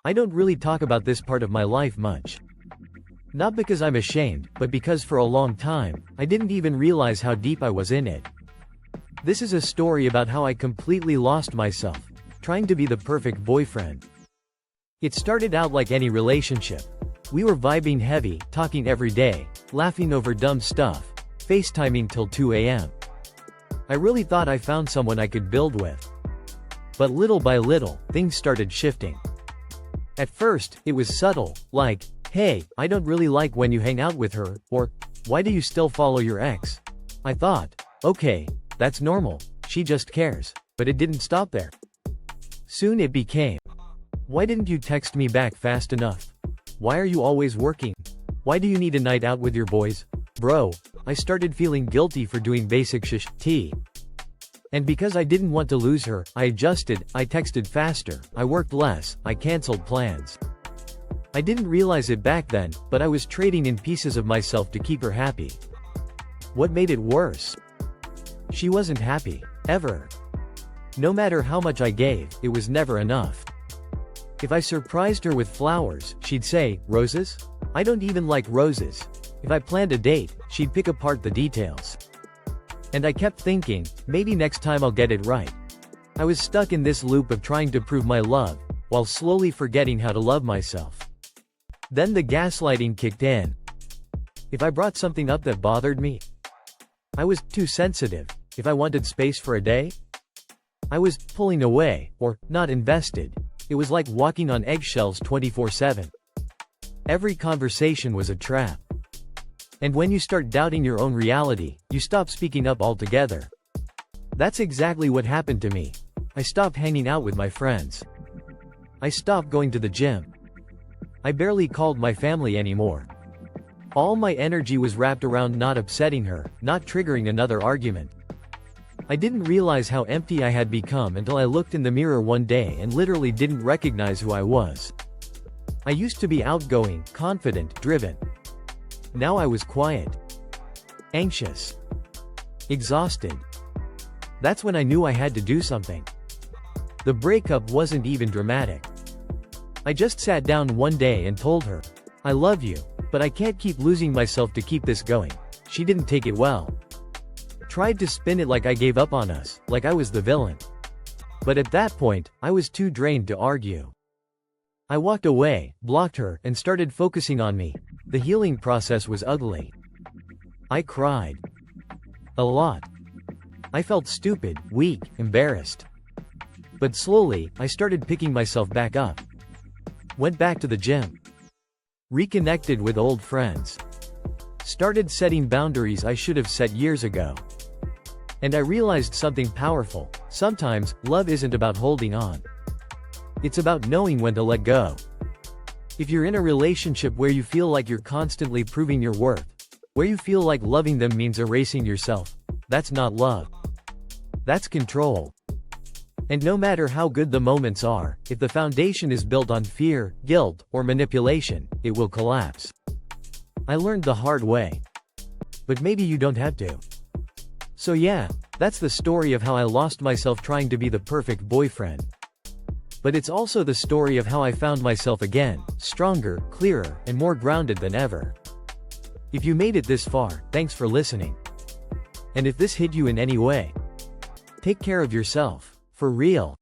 I don't really talk about this part of my life much. Not because I'm ashamed, but because for a long time, I didn't even realize how deep I was in it. This is a story about how I completely lost myself, trying to be the perfect boyfriend. It started out like any relationship. We were vibing heavy, talking every day, laughing over dumb stuff, FaceTiming till 2 a.m. I really thought I found someone I could build with. But little by little, things started shifting. At first, it was subtle, like, "Hey, I don't really like when you hang out with her," or, "Why do you still follow your ex?" I thought, okay, that's normal, she just cares. But it didn't stop there. Soon it became, "Why didn't you text me back fast enough? Why are you always working? Why do you need a night out with your boys?" Bro, I started feeling guilty for doing basic shit. And because I didn't want to lose her, I adjusted, I texted faster, I worked less, I canceled plans. I didn't realize it back then, but I was trading in pieces of myself to keep her happy. What made it worse? She wasn't happy. Ever. No matter how much I gave, it was never enough. If I surprised her with flowers, she'd say, "Roses? I don't even like roses." If I planned a date, she'd pick apart the details. And I kept thinking, maybe next time I'll get it right. I was stuck in this loop of trying to prove my love, while slowly forgetting how to love myself. Then the gaslighting kicked in. If I brought something up that bothered me, I was too sensitive. If I wanted space for a day, I was pulling away, or not invested. It was like walking on eggshells 24/7. Every conversation was a trap. And when you start doubting your own reality, you stop speaking up altogether. That's exactly what happened to me. I stopped hanging out with my friends. I stopped going to the gym. I barely called my family anymore. All my energy was wrapped around not upsetting her, not triggering another argument. I didn't realize how empty I had become until I looked in the mirror one day and literally didn't recognize who I was. I used to be outgoing, confident, driven. Now I was quiet, anxious, exhausted. That's when I knew I had to do something. The breakup wasn't even dramatic. I just sat down one day and told her, "I love you, but I can't keep losing myself to keep this going." She didn't take it well. Tried to spin it like I gave up on us, like I was the villain. But at that point, I was too drained to argue. I walked away, blocked her, and started focusing on me. The healing process was ugly. I cried. A lot. I felt stupid, weak, embarrassed. But slowly, I started picking myself back up. Went back to the gym. Reconnected with old friends. Started setting boundaries I should have set years ago. And I realized something powerful. Sometimes, love isn't about holding on. It's about knowing when to let go. If you're in a relationship where you feel like you're constantly proving your worth, where you feel like loving them means erasing yourself, that's not love. That's control. And no matter how good the moments are, if the foundation is built on fear, guilt, or manipulation, it will collapse. I learned the hard way. But maybe you don't have to. So yeah, that's the story of how I lost myself trying to be the perfect boyfriend. But it's also the story of how I found myself again, stronger, clearer, and more grounded than ever. If you made it this far, thanks for listening. And if this hit you in any way, take care of yourself. For real.